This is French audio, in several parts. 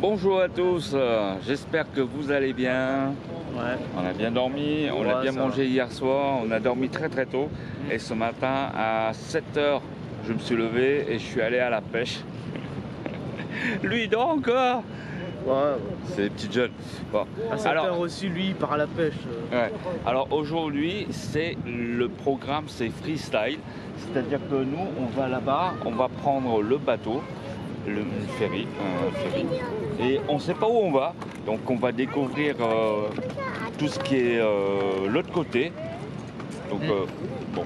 Bonjour à tous, j'espère que vous allez bien. Ouais. On a bien dormi, on a bien mangé hier soir, on a dormi très très tôt. Et ce matin à 7 h, je me suis levé et je suis allé à la pêche. Lui il dort encore. Ouais. C'est les petits jeunes. Bon. À 7 h aussi, lui, il part à la pêche. Ouais. Alors aujourd'hui, c'est le programme, c'est freestyle. C'est-à-dire que nous, on va là-bas, on va prendre le bateau, le ferry, et on ne sait pas où on va. Donc on va découvrir tout ce qui est l'autre côté. Donc bon.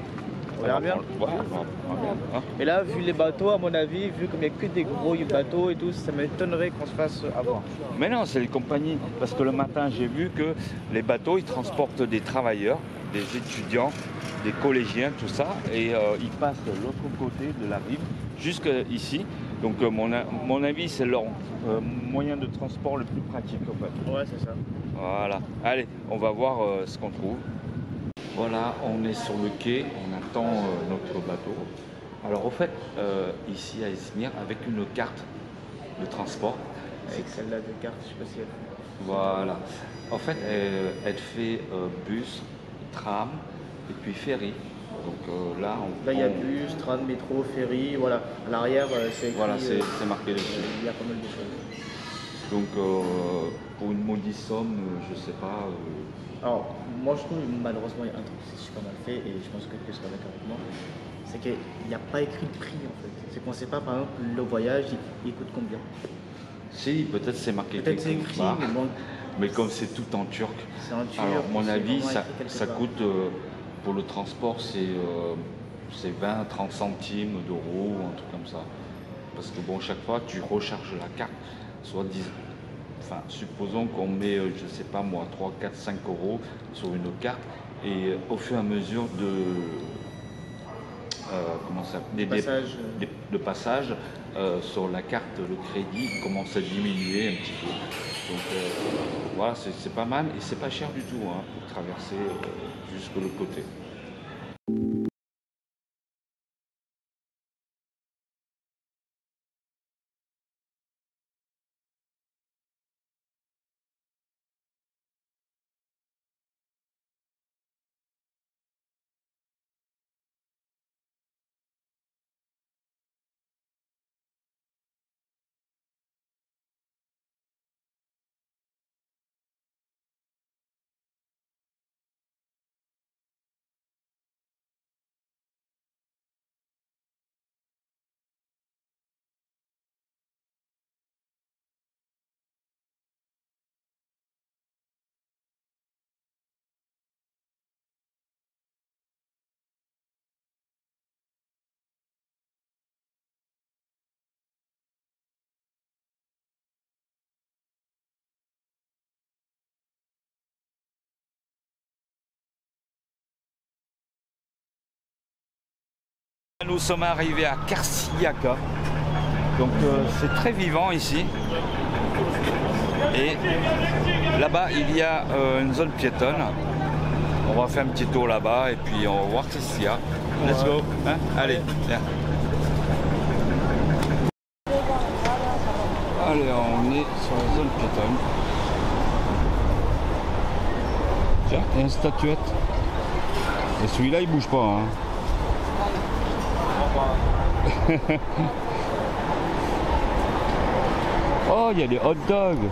On verra bien. Ouais, on va bien, hein. Et là, vu les bateaux, à mon avis, vu qu'il n'y a que des gros bateaux et tout, ça m'étonnerait qu'on se fasse avoir. Mais non, c'est les compagnies. Parce que le matin, j'ai vu que les bateaux, ils transportent des travailleurs, des étudiants, des collégiens, tout ça. Et ils passent de l'autre côté de la rive, jusqu'ici. Donc mon avis, c'est leur moyen de transport le plus pratique en fait. Ouais, c'est ça. Voilà. Allez, on va voir ce qu'on trouve. Voilà, on est sur le quai, on attend notre bateau. Alors au fait, ici à Izmir, avec une carte de transport. Avec celle-là de carte, je sais pas si elle... Voilà. En fait, elle fait bus, tram et puis ferry. Donc là, il y a bus, tram, métro, ferry, voilà. À l'arrière, c'est écrit... Voilà, c'est marqué dessus. Il y a pas mal de choses. Donc pour une maudite somme, je sais pas... Alors, moi je trouve malheureusement il y a un truc qui est super mal fait et je pense que tu seras d'accord avec moi, c'est qu'il n'y a pas écrit le prix en fait. C'est qu'on ne sait pas par exemple le voyage il coûte combien. Si, peut-être c'est marqué peut-être c'est écrit, mais bon... Mais comme c'est tout en turc, alors à mon avis ça coûte, pour le transport c'est 20-30 centimes d'euros, un truc comme ça. Parce que bon, chaque fois tu recharges la carte, soit 10... Enfin, supposons qu'on met, je sais pas moi, 3, 4, 5 euros sur une carte et au fur et à mesure de de passage sur la carte, le crédit commence à diminuer un petit peu. Donc voilà, c'est pas mal et c'est pas cher du tout hein, pour traverser jusqu'au l'autre côté. Nous sommes arrivés à Karşıyaka, donc c'est très vivant ici. Et là-bas il y a une zone piétonne. On va faire un petit tour là-bas et puis on va voir ce qu'il y a. Let's go, hein? Allez, viens. Allez, on est sur la zone piétonne. Tiens, il y a une statuette. Et celui-là il bouge pas, hein. Oh, il y a des hot dogs.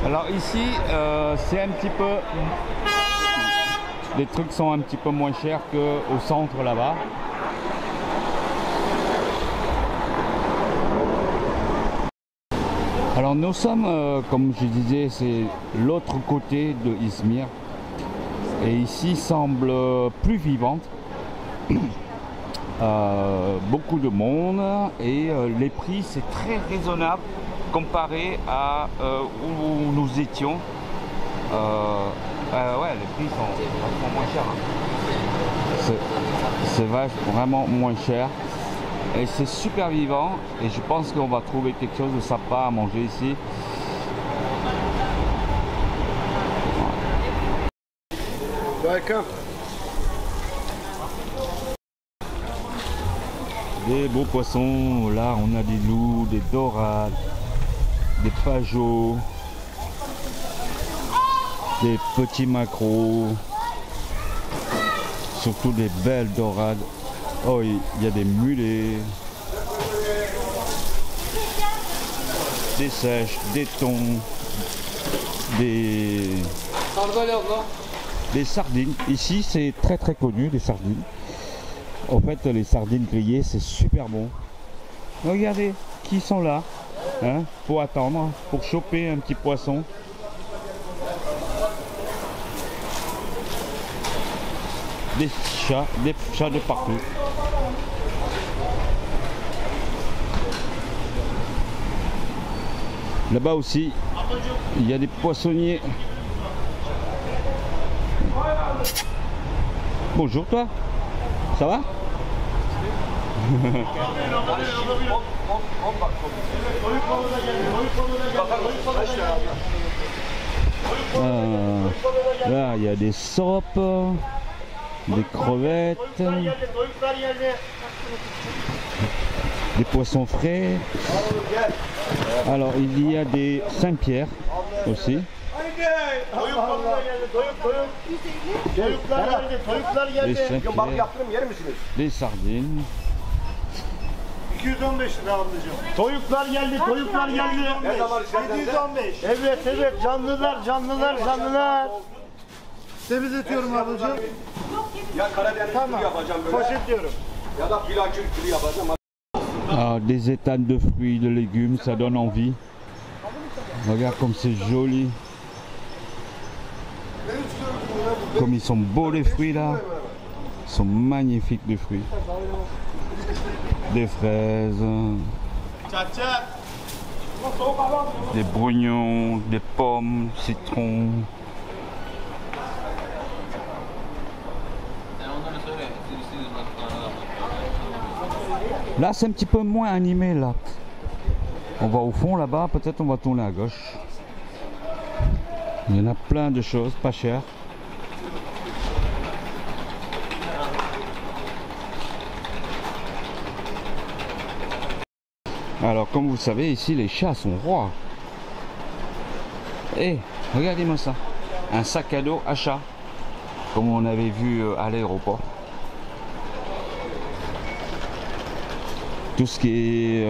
Alors ici, c'est un petit peu... Les trucs sont un petit peu moins chers qu'au centre là-bas. Alors nous sommes, comme je disais, c'est l'autre côté de Izmir. Et ici semble plus vivante, beaucoup de monde et les prix c'est très raisonnable comparé à où nous étions. Ouais, les prix sont vachement moins chers. C'est vraiment moins cher et c'est super vivant et je pense qu'on va trouver quelque chose de sympa à manger ici. D'accord. Des beaux poissons, là on a des loups, des dorades, des pageots, des petits maquereaux, surtout des belles dorades. Oh, il y a des mulets, des sèches, des thons, des sardines. Ici c'est très très connu, les sardines. En fait, les sardines grillées, c'est super bon. Regardez qui sont là, hein, pour attendre, pour choper un petit poisson. Des chats de partout. Là-bas aussi, il y a des poissonniers. Bonjour toi, ça va? Là il y a des sopes, des crevettes, des poissons frais. Alors il y a des Saint-Pierre aussi. Des Saint-Pierre, des sardines. 215 lira ablacığım. Toyuklar geldi, toyuklar geldi. 715. Evet, evet. Canlılar, canlılar, canlılar. Temizletiyorum ablacığım. Ya Karadeniz Tamam. yapacağım böyle. Poşetliyorum. Ya da plakül türü yapacağım. Ah, des étals de fruits, de légumes, ça donne envie. Regarde comme c'est joli. Comme ils sont beaux les fruits là. Ils sont magnifiques les fruits. Des fraises, des brugnons, des pommes, citrons. Là c'est un petit peu moins animé là. On va au fond là-bas, peut-être on va tourner à gauche. Il y en a plein de choses, pas cher. Alors comme vous savez ici les chats sont rois. Eh, regardez-moi ça. Un sac à dos à chat. Comme on avait vu à l'aéroport. Tout ce qui est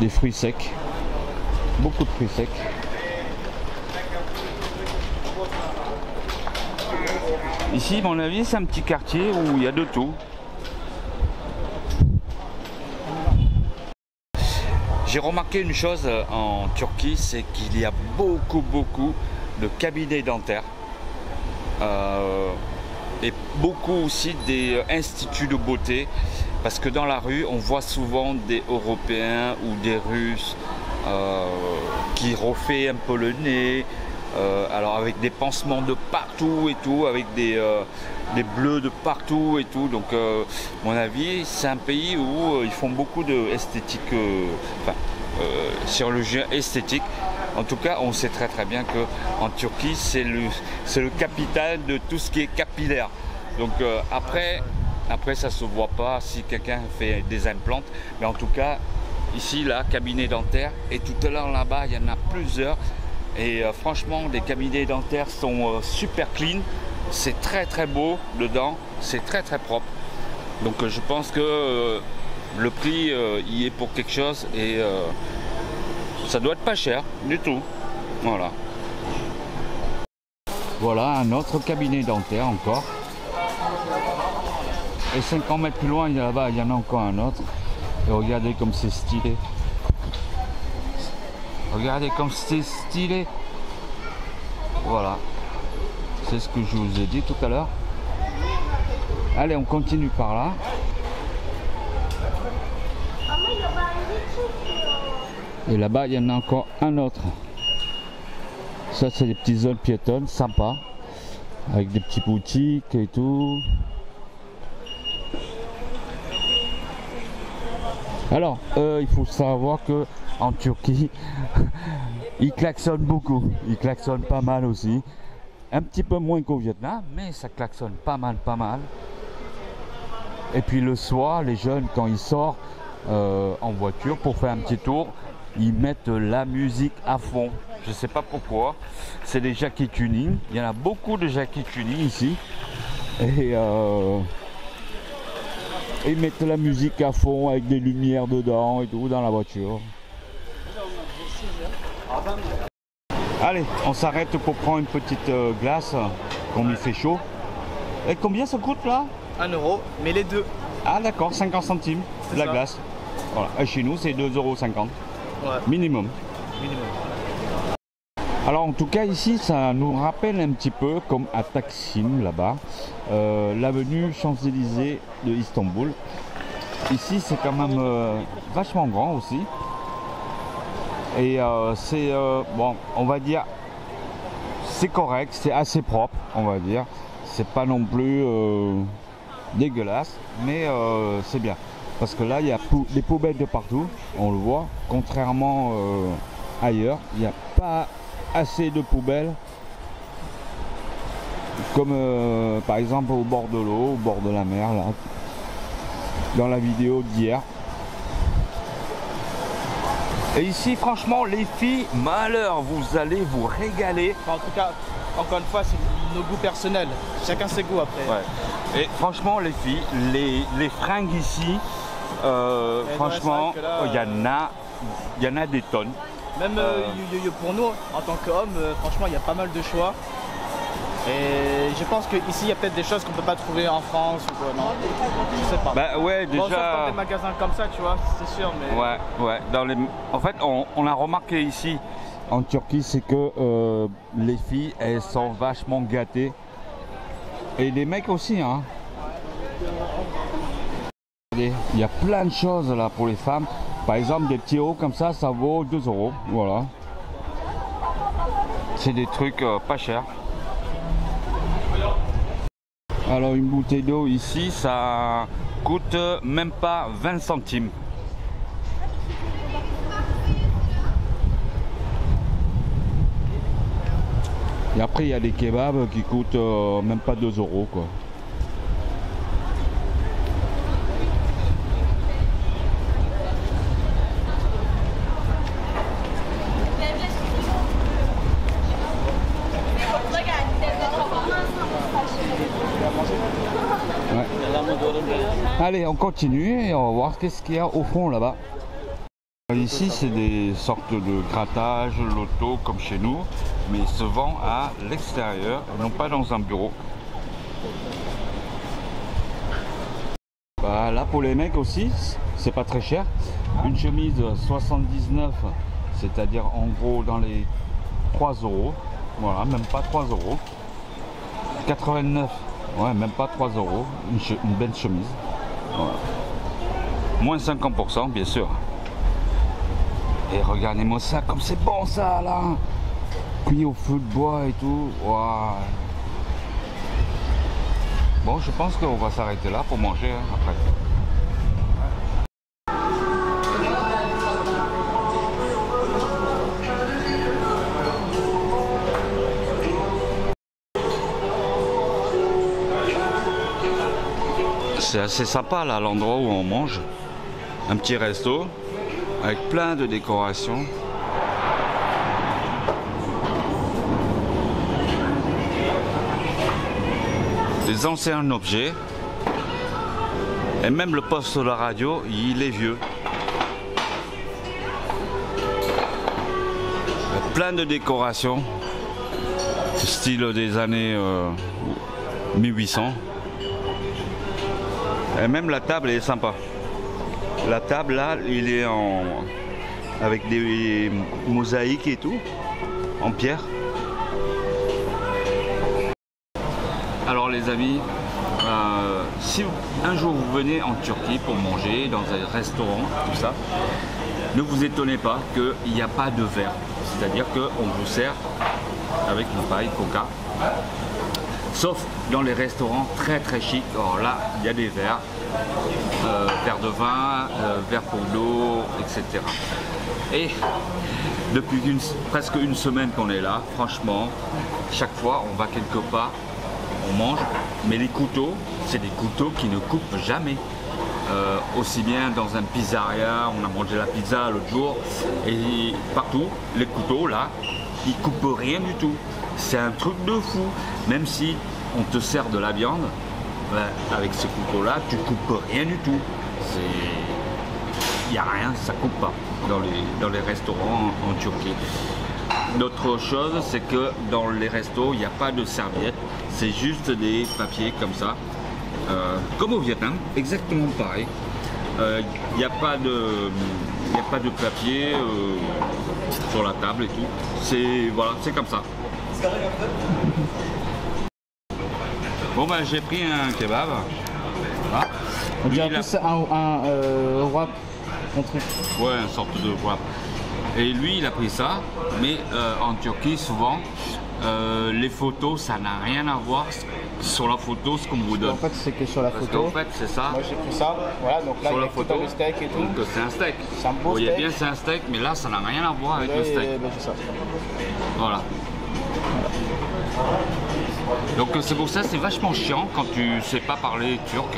des fruits secs. Beaucoup de fruits secs. Ici, à mon avis, c'est un petit quartier où il y a de tout. J'ai remarqué une chose en Turquie, c'est qu'il y a beaucoup de cabinets dentaires et beaucoup aussi des instituts de beauté, parce que dans la rue on voit souvent des Européens ou des Russes qui refait un peu le nez, alors avec des pansements de partout et tout, avec des bleus de partout et tout. Donc à mon avis c'est un pays où ils font beaucoup de esthétique, chirurgie esthétique. En tout cas on sait très bien que en Turquie c'est le capital de tout ce qui est capillaire. Donc après ça se voit pas si quelqu'un fait des implants, mais en tout cas ici là, cabinet dentaire, et tout à l'heure là-bas il y en a plusieurs. Et franchement les cabinets dentaires sont super clean, c'est très beau dedans, c'est très propre. Donc je pense que le prix y est pour quelque chose, et ça doit être pas cher du tout. Voilà. Voilà un autre cabinet dentaire encore. Et 50 mètres plus loin, là-bas, il y en a encore un autre. Et regardez comme c'est stylé. Regardez comme c'est stylé. Voilà. C'est ce que je vous ai dit tout à l'heure. Allez, on continue par là. Et là-bas, il y en a encore un autre. Ça, c'est des petites zones piétonnes, sympa. Avec des petites boutiques et tout. Alors, il faut savoir que en Turquie, ils klaxonnent beaucoup. Ils klaxonnent pas mal aussi. Un petit peu moins qu'au Vietnam, mais ça klaxonne pas mal. Et puis le soir, les jeunes, quand ils sortent en voiture pour faire un petit tour, ils mettent la musique à fond. Je ne sais pas pourquoi. C'est des Jackie Tuning. Il y en a beaucoup de Jackie Tuning ici. Et ils mettent la musique à fond avec des lumières dedans et tout dans la voiture. Allez, on s'arrête pour prendre une petite glace comme il fait chaud. Et combien ça coûte là? 1 €, mais les deux. Ah d'accord, 50 centimes de la glace. Voilà. Et chez nous c'est 2,50 €. Ouais. Minimum. Alors en tout cas ici ça nous rappelle un petit peu comme à Taksim là-bas, l'avenue Champs-Élysées de Istanbul. Ici c'est quand même vachement grand aussi. Et c'est bon, on va dire, c'est correct, c'est assez propre, on va dire. C'est pas non plus dégueulasse, mais c'est bien. Parce que là, il y a des poubelles de partout, on le voit. Contrairement ailleurs, il n'y a pas assez de poubelles. Comme par exemple au bord de l'eau, au bord de la mer, là. Dans la vidéo d'hier. Et ici, franchement, les filles, malheur, vous allez vous régaler. Enfin, en tout cas, encore une fois, c'est nos goûts personnels. Chacun ses goûts après. Ouais. Et franchement, les filles, les fringues ici, franchement, il y en a des tonnes. Même pour nous, en tant qu'hommes, franchement, il y a pas mal de choix. Et je pense qu'ici, il y a peut-être des choses qu'on ne peut pas trouver en France ou quoi, non? Je sais pas. Bah ouais, déjà... Bon, sauf dans des magasins comme ça, tu vois, c'est sûr, mais... Ouais. En fait, on a remarqué ici, en Turquie, c'est que les filles, elles sont vachement gâtées. Et les mecs aussi, hein. Il y a plein de choses là pour les femmes. Par exemple, des petits hauts comme ça, ça vaut 2 €. Voilà. C'est des trucs pas chers. Alors une bouteille d'eau ici, ça coûte même pas 20 centimes. Et après il y a des kebabs qui coûtent même pas 2 € quoi. Ouais. Allez, on continue et on va voir qu'est-ce qu'il y a au fond là-bas. Ici, c'est des sortes de grattages, loto comme chez nous, mais il se vend à l'extérieur, non pas dans un bureau. Bah, là, pour les mecs aussi, c'est pas très cher. Une chemise 79, c'est-à-dire en gros dans les 3 €. Voilà, même pas 3 €. 89. Ouais, même pas 3 €, une belle chemise. Voilà. Moins 50%, bien sûr. Et regardez-moi ça, comme c'est bon ça, là. Cuit au feu de bois et tout. Wow. Bon, je pense qu'on va s'arrêter là pour manger hein, après. C'est assez sympa là l'endroit où on mange. Un petit resto avec plein de décorations. Des anciens objets. Et même le poste de la radio, il est vieux. Plein de décorations. Style des années 1800. Et même la table est sympa. La table là, il est avec des mosaïques et tout, en pierre. Alors les amis, si un jour vous venez en Turquie pour manger dans un restaurant, tout ça, ne vous étonnez pas qu'il n'y a pas de verre. C'est-à-dire qu'on vous sert avec une paille coca. Sauf dans les restaurants très très chics. Alors là, il y a des verres, verre de vin, verre pour l'eau, etc. Et depuis presque une semaine qu'on est là, franchement, chaque fois on va quelque part, on mange, mais les couteaux, c'est des couteaux qui ne coupent jamais. Aussi bien dans un pizzeria, on a mangé la pizza l'autre jour, et partout, les couteaux là, ils coupent rien du tout. C'est un truc de fou. Même si on te sert de la viande, avec ces couteaux là, tu coupes rien du tout. Il n'y a rien, ça coupe pas dans les restaurants en Turquie. L'autre chose, c'est que dans les restos, il n'y a pas de serviettes, c'est juste des papiers comme ça. Comme au Vietnam, exactement pareil. Il n'y a pas de papier sur la table et tout. Voilà, c'est comme ça. Bon ben j'ai pris un kebab. Voilà. On dirait plus un wrap, un truc. Ouais, une sorte de wrap. Et lui il a pris ça, mais en Turquie souvent les photos ça n'a rien à voir sur la photo ce qu'on vous donne. En fait c'est que sur la photo. En fait c'est ça. Moi j'ai pris ça, voilà, donc là sur il y a la photo le steak et tout. Donc c'est un steak. C'est un beau Vous voyez steak. bien c'est un steak, mais là ça n'a rien à voir avec là, le steak. c'est ça. Voilà. Donc c'est pour ça c'est vachement chiant quand tu sais pas parler turc.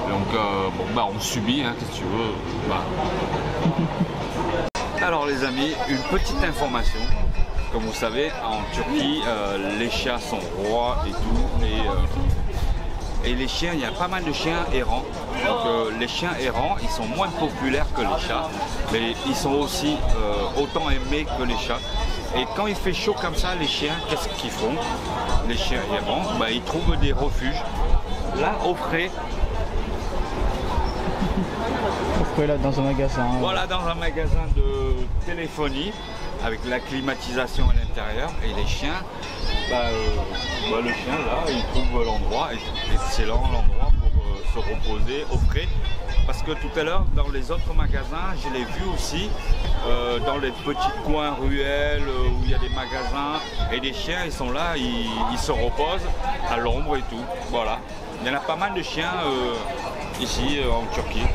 Donc bon bah on subit, hein, qu'est-ce que tu veux. Voilà. Alors les amis, une petite information. Comme vous savez, en Turquie, les chats sont rois et tout. Et les chiens, il y a pas mal de chiens errants. Donc les chiens errants, ils sont moins populaires que les chats. Mais ils sont aussi autant aimés que les chats. Et quand il fait chaud comme ça, les chiens, qu'est-ce qu'ils font? Les chiens errants, bah, ils trouvent des refuges. Là, au frais. Là, dans un magasin. Voilà, dans un magasin de téléphonie avec la climatisation à l'intérieur. Et les chiens, le chien là, il trouve l'endroit, excellent l'endroit pour se reposer au frais. Parce que tout à l'heure, dans les autres magasins, je l'ai vu aussi, dans les petits coins ruelles où il y a des magasins. Et les chiens, ils sont là, ils se reposent à l'ombre et tout. Voilà. Il y en a pas mal de chiens ici en Turquie.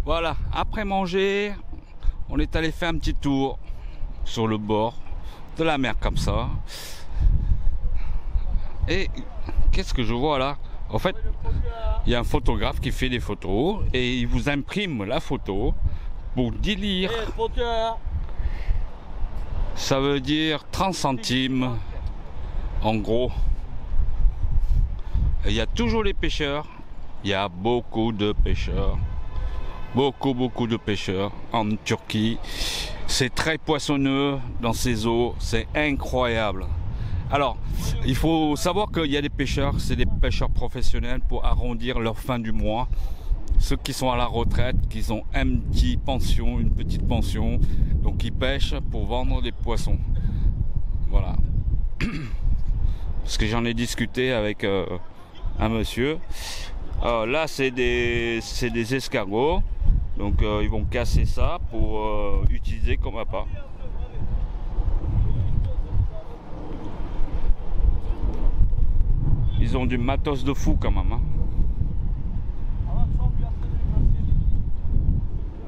Voilà, après manger, on est allé faire un petit tour sur le bord de la mer comme ça. Et qu'est-ce que je vois là? En fait, il y a un photographe qui fait des photos et il vous imprime la photo pour 10 lire. Ça veut dire 30 centimes en gros. Et il y a toujours les pêcheurs. Il y a beaucoup de pêcheurs. Beaucoup de pêcheurs en Turquie. C'est très poissonneux dans ces eaux. C'est incroyable. Alors, il faut savoir qu'il y a des pêcheurs, c'est des pêcheurs professionnels pour arrondir leur fin du mois. Ceux qui sont à la retraite, qui ont une petite pension, donc ils pêchent pour vendre des poissons. Voilà. Parce que j'en ai discuté avec un monsieur. Là, c'est des escargots. Donc, ils vont casser ça pour utiliser comme appât. Ils ont du matos de fou quand même. Hein.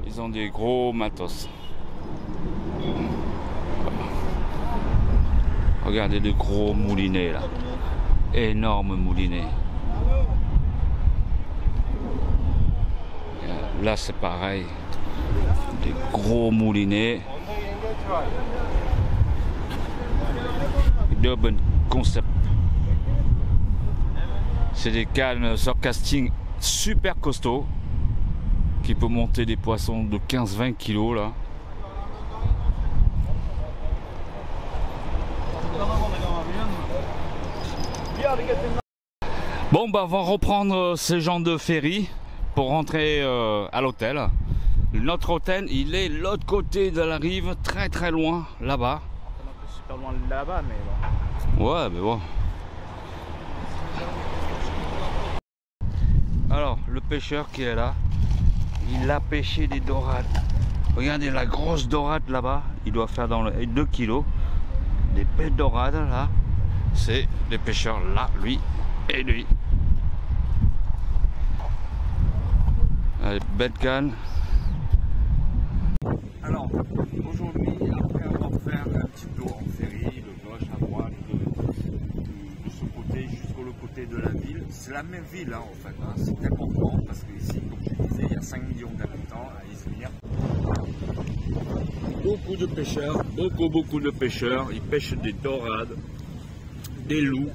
Ils ont des gros matos. Regardez de gros moulinets là. Énormes moulinets. Là c'est pareil. Des gros moulinets. De bon concept. C'est des cannes sur casting super costauds qui peut monter des poissons de 15-20 kilos là. Bon bah on va reprendre ces gens de ferry pour rentrer à l'hôtel. Notre hôtel il est de l'autre côté de la rive, très loin là-bas. Super loin là-bas mais bon. Ouais mais bon. Alors, le pêcheur qui est là, il a pêché des dorades. Regardez la grosse dorade là-bas. Il doit faire dans les 2 kilos. Des belles dorades là. C'est les pêcheurs là, lui et lui. Allez, belle canne. Alors, aujourd'hui, après avoir fait un petit tour en ferry, de gauche à droite, de c'est la même ville en fait. C'est important parce qu'ici, comme je disais, il y a 5 millions d'habitants à Izmir. Beaucoup de pêcheurs, beaucoup de pêcheurs. Ils pêchent des dorades, des loups.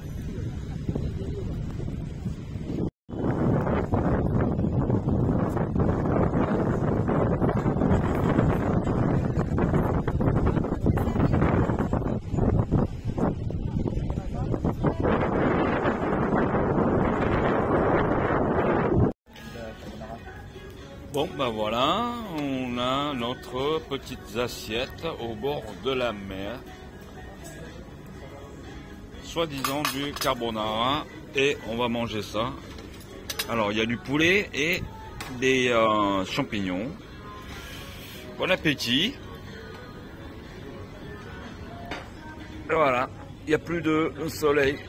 Bon ben voilà, on a notre petites assiettes au bord de la mer. Soi-disant du carbonara et on va manger ça. Alors il y a du poulet et des champignons. Bon appétit. Et voilà, il n'y a plus de soleil.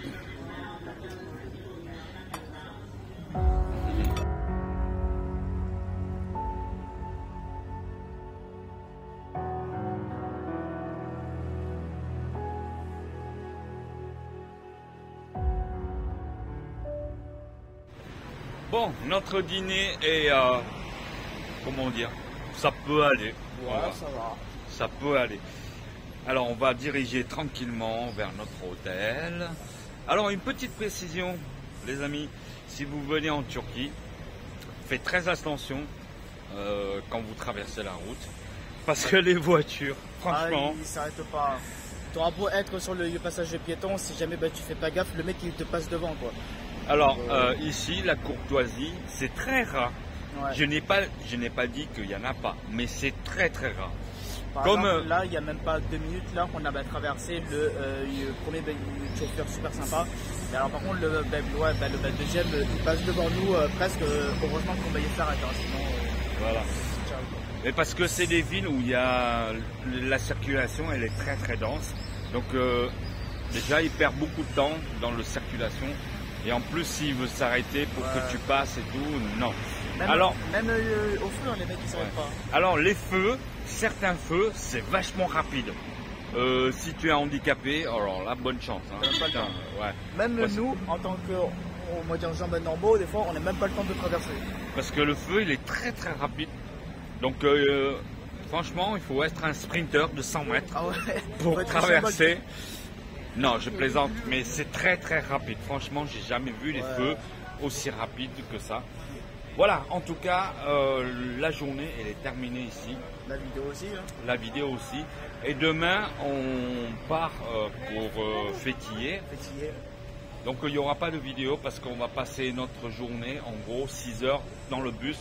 Bon, notre dîner est, comment dire, ça peut aller. Voilà. Ça va. Ça peut aller. Alors, on va diriger tranquillement vers notre hôtel. Alors, une petite précision, les amis, si vous venez en Turquie, faites très attention quand vous traversez la route, parce que les voitures, franchement... Ah, ils s'arrêtent pas. Tu auras beau être sur le passage de piéton, si jamais tu fais pas gaffe, le mec il te passe devant quoi. Alors ici, la courtoisie, c'est très rare. Ouais. Je n'ai pas dit qu'il n'y en a pas, mais c'est très rare. Par exemple, là, il n'y a même pas 2 minutes, là, on avait traversé le premier chauffeur super sympa. Et alors par contre, le deuxième, il passe devant nous presque, heureusement qu'on va y faire attention. Sinon, voilà. Mais parce que c'est des villes où il y a la circulation, elle est très dense. Donc déjà, il perd beaucoup de temps dans la circulation. Et en plus, s'il veut s'arrêter pour que tu passes et tout, non. Même au feu, les mecs, ils ne s'arrêtent pas. Alors, les feux, certains feux, c'est vachement rapide. Si tu es handicapé, alors là, bonne chance. Hein. Pas le temps. Ouais. Même nous, en tant que jambes normaux, des fois, on n'a même pas le temps de traverser. Parce que le feu, il est très rapide. Donc, franchement, il faut être un sprinter de 100 mètres pour traverser. Non, je plaisante, mais c'est très rapide. Franchement, j'ai jamais vu les feux aussi rapides que ça. Voilà, en tout cas, la journée, elle est terminée ici. La vidéo aussi. Hein. La vidéo aussi. Et demain, on part pour Fethiye. Donc, il n'y aura pas de vidéo parce qu'on va passer notre journée, en gros, 6 heures dans le bus.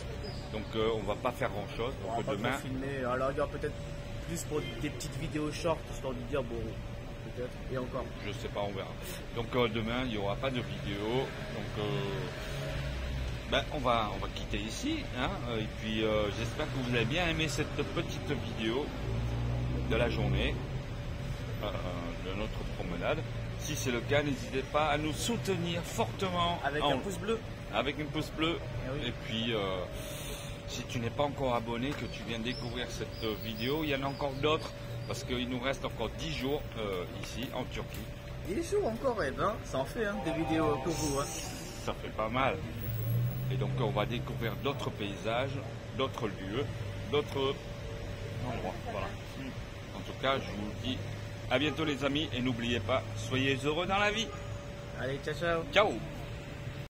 Donc, on ne va pas faire grand-chose. Donc, demain... Pas filmer. Alors, il y aura peut-être plus pour des petites vidéos short, histoire de dire, bon... Et encore. Je sais pas, on verra. Donc demain, il n'y aura pas de vidéo. Donc on va quitter ici. Hein, et puis j'espère que vous avez bien aimé cette petite vidéo de la journée de notre promenade. Si c'est le cas, n'hésitez pas à nous soutenir fortement. Avec un pouce bleu. Avec un pouce bleu. Oui. Et puis si tu n'es pas encore abonné, que tu viens découvrir cette vidéo, il y en a encore d'autres. Parce qu'il nous reste encore 10 jours ici en Turquie. 10 jours encore, ça en fait des vidéos pour vous. Hein. Ça fait pas mal. Et donc on va découvrir d'autres paysages, d'autres lieux, d'autres endroits. Voilà. En tout cas, je vous dis à bientôt les amis et n'oubliez pas, soyez heureux dans la vie. Allez, ciao. Ciao.